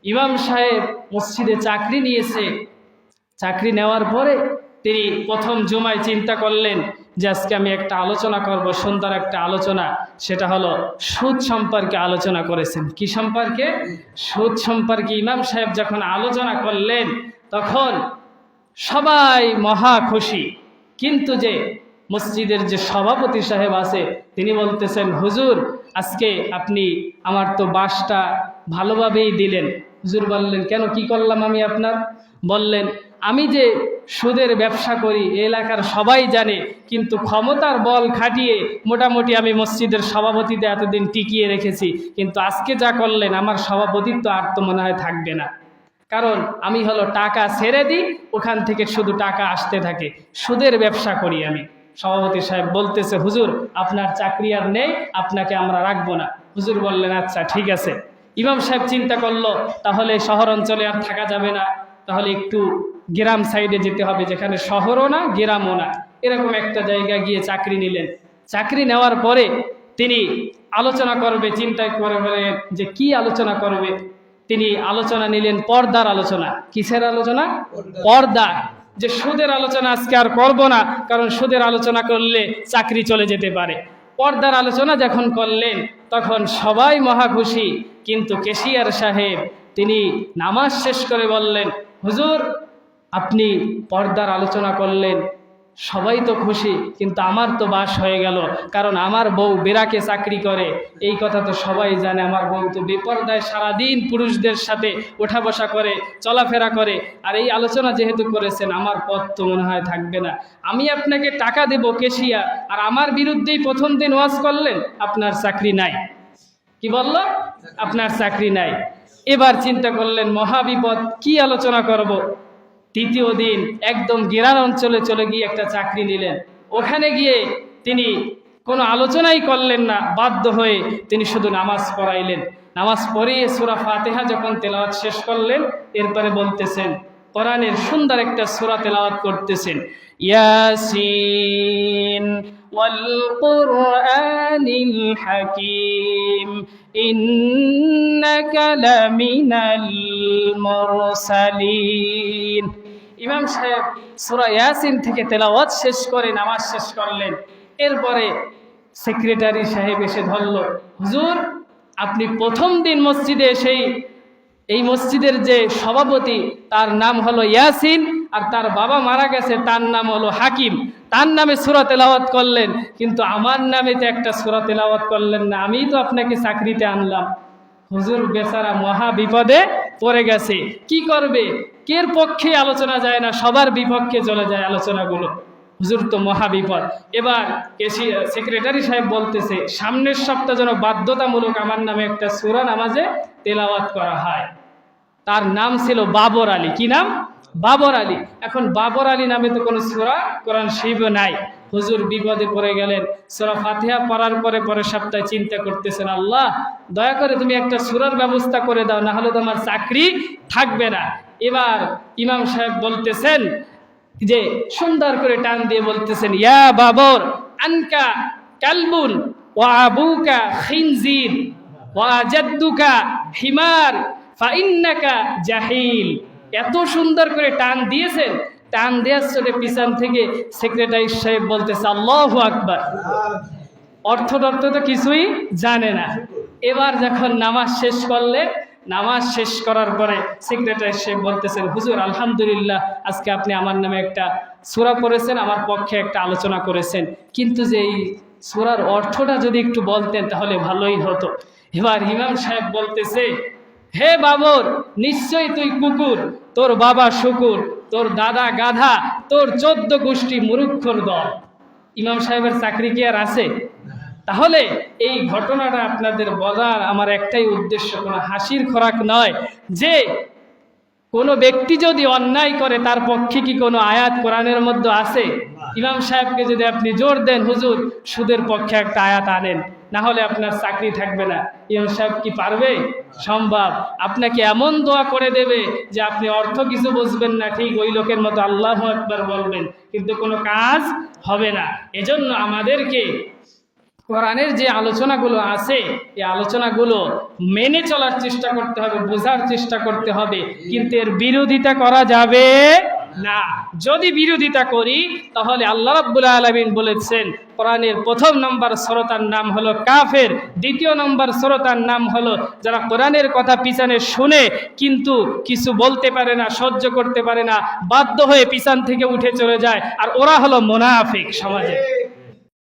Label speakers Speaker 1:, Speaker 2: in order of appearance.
Speaker 1: ইমাম সাহেব মসজিদে চাকরি নিয়েছে। চাকরি নেওয়ার পরে তিনি প্রথম জুমায় চিন্তা করলেন যে আজকে আমি একটা আলোচনা করব, সুন্দর একটা আলোচনা। সেটা হলো সুদ সম্পর্কে আলোচনা করেছেন। কি সম্পর্কে? সুদ সম্পর্কে ইমাম সাহেব যখন আলোচনা করলেন তখন সবাই মহা খুশি। কিন্তু যে মসজিদের যে সভাপতি সাহেব আছে তিনি বলতেছেন, হুজুর আজকে আপনি আমার তো বাসটা ভালোভাবেই দিলেন। হুজুর বললেন, কেন, কি করলাম আমি আপনার? বললেন, আমি যে সুদের ব্যবসা করি এলাকার সবাই জানে, কিন্তু ক্ষমতার বল খাটিয়ে মোটামুটি আমি মসজিদের সভাপতিতে এতদিন টিকিয়ে রেখেছি, কিন্তু আজকে যা করলেন আমার সভাপতিত্ব আর তো মনে হয় থাকবে না। কারণ আমি হলো টাকা ছেড়ে দিই, ওখান থেকে শুধু টাকা আসতে থাকে, সুদের ব্যবসা করি আমি। সভাপতি সাহেব বলতেছে, হুজুর আপনার চাকরি আর নেই, আপনাকে আমরা রাখবো না। হুজুর বললেন, আচ্ছা ঠিক আছে। ইমাম সাহেব চিন্তা করলো, তাহলে শহর অঞ্চলে আর থাকা যাবে না, তাহলে একটু গ্রাম সাইডে যেতে হবে, যেখানে শহরও না গ্রামও না, এরকম একটা জায়গায় গিয়ে চাকরি নিলেন। চাকরি নেওয়ার পরে তিনি আলোচনা করবে, চিন্তা করে যে কি আলোচনা করবে। তিনি আলোচনা নিলেন পর্দার আলোচনা। কিসের আলোচনা? পর্দা। যে সুদের আলোচনা আজকে আর করব না, কারণ সুদের আলোচনা করলে চাকরি চলে যেতে পারে। পর্দার আলোচনা যখন করলেন তখন সবাই মহা খুশি, কিন্তু ক্যাশিয়ার সাহেব তিনি নামাজ শেষ করে বললেন, হুজুর আপনি পর্দার আলোচনা করলেন, সবাই তো খুশি, কিন্তু আমার তো বাস হয়ে গেল, কারণ আমার বউ বেরাকে চাকরি করে। এই কথা তো সবাই জানে, আমার বউ তো বেপর্দায় সারাদিন পুরুষদের সাথে ওঠা বসা করে, চলাফেরা করে। আর এই আলোচনা যেহেতু করেছেন, আমার পথ তো মনে হয় থাকবে না। আমি আপনাকে টাকা দেব কেশিয়া, আর আমার বিরুদ্ধেই প্রথম দিন ওয়াজ করলেন, আপনার চাকরি নাই। কি বলল? আপনার চাকরি নাই। এবার চিন্তা করলেন মহাবিপদ, কি আলোচনা করব। তৃতীয় দিন একদম গ্রাম অঞ্চলে চলে গিয়ে একটা চাকরি নিলেন। ওখানে গিয়ে তিনি কোনো আলোচনাই করলেন না, বাধ্য হয়ে তিনি শুধু নামাজ পড়াইলেন। নামাজ পড়িয়ে সূরা ফাতিহা যখন তেলাওয়াত শেষ করলেন, এরপরে বলতেছেন, কোরআনের সুন্দর একটা সূরা তেলাওয়াত করতেছেন, ইয়াসিন ওয়াল কুরআনিল হাকীম ইন্নাকা লামিনাল মুরসালিন। ইমাম সাহেব সূরা ইয়াসিন থেকে তেলাওয়াত শেষ করে নামাজ শেষ করলেন। এরপরে সেক্রেটারি সাহেব এসে ধরল, হুজুর আপনি প্রথম দিন মসজিদে এসেই এই মসজিদের যে সভাপতি তার নাম হলো ইয়াসিন, আর তার বাবা মারা গেছে, তার নাম হলো হাকিম, তার নামে সূরা তেলাওয়াত করলেন, কিন্তু আমার নামে তো একটা সূরা তেলাওয়াত করলেন না, আমিই তো আপনাকে চাকরিতে আনলাম। হুজুর বেচারা মহা বিপদে পড়ে গেছে, কি করবে? কের পক্ষে আলোচনা যায় না, সবার বিপক্ষে চলে যায় আলোচনাগুলো। হুজুর তো মহা বিপদ। এবার সেক্রেটারি সাহেব বলতেছে, সামনের সপ্তাহ যেন বাধ্যতামূলক আমার নামে একটা সূরা নামাজে তেলাওয়াত করা হয়। তার নাম ছিল বাবর আলী। কি নাম? বাবর আলী। এখন বাবর আলী নামে তো কোনো সূরা কোরআন শরীফে নাই। হুজুর বিপদে পড়ে গেলেন। সূরা ফাতিহা পড়ার পরে পরের সপ্তাহে চিন্তা করতেছেন, আল্লাহ দয়া করে তুমি একটা সূরার ব্যবস্থা করে দাও, না হলে তো আমার চাকরি থাকবে না। এবার ইমাম সাহেব বলতেছেন যে, সুন্দর করে টান দিয়ে বলতেছেন, ইয়া বাবর আনকা কালবুন ওয়া আবুকা খিনজির ওয়া জাদ্দুকা হিমার ফাইন্নাকা জাহিল। এত সুন্দর করে টান দিয়েছেন, টান দেওয়ার চলে পিছন থেকে সেক্রেটারি সাহেব বলতেছে, আল্লাহু আকবার। অর্থ তো কিছুই জানে না। এবার যখন নামাজ শেষ করলেন, নামাজ শেষ করার পরে সেক্রেটারি সাহেব বলতেছেন, হুজুর আলহামদুলিল্লাহ আজকে আপনি আমার নামে একটা সূরা পড়েছেন, আমার পক্ষে একটা আলোচনা করেছেন, কিন্তু যে এই সূরার অর্থটা যদি একটু বলতেন তাহলে ভালোই হতো। এবার ইমাম সাহেব বলতেছে, হে বাবর, নিশ্চয়ই তুই কুকুর, তোর বাবা শুকুর, তোর দাদা গাধা, তোর 14 গোষ্ঠী মুরুক্ষর দল। ইমাম সাহেবের চাকরি কি আর আছে? তাহলে এই ঘটনাটা আপনাদের বলার আমার একটাই উদ্দেশ্য, কোনো হাসির খোরাক নয়, যে কোনো ব্যক্তি যদি অন্যায় করে তার পক্ষে কি কোনো আয়াত কোরআনের মধ্যে আছে? ইমাম সাহেবকে যদি আপনি জোর দেন, হুজুর সুদের পক্ষে একটা আয়াত আনেন, না হলে আপনার চাকরি থাকবে না, ইমাম সাহেব কি পারবে? সম্ভব। আপনাকে এমন দোয়া করে দেবে যে আপনি অর্থ কিছু বুঝবেন না, ঠিক ওই লোকের মতো আল্লাহু আকবার বলবেন, কিন্তু কোনো কাজ হবে না। এজন্য আমাদেরকে কোরআনের যে আলোচনাগুলো আছে এই আলোচনাগুলো মেনে চলার চেষ্টা করতে হবে, বোঝার চেষ্টা করতে হবে, কিন্তু এর বিরোধিতা করা যাবে না। যদি বিরোধিতা করি তাহলে আল্লাহ রাব্বুল আলামিন বলেছেন কোরআনের প্রথম নম্বর শ্রোতার নাম হলো কাফের, দ্বিতীয় নম্বর শ্রোতার নাম হলো যারা কোরআনের কথা পিছনে শুনে কিন্তু কিছু বলতে পারে না, সহ্য করতে পারে না, বাধ্য হয়ে পিছন থেকে উঠে চলে যায়, আর ওরা হলো মুনাফিক সমাজে।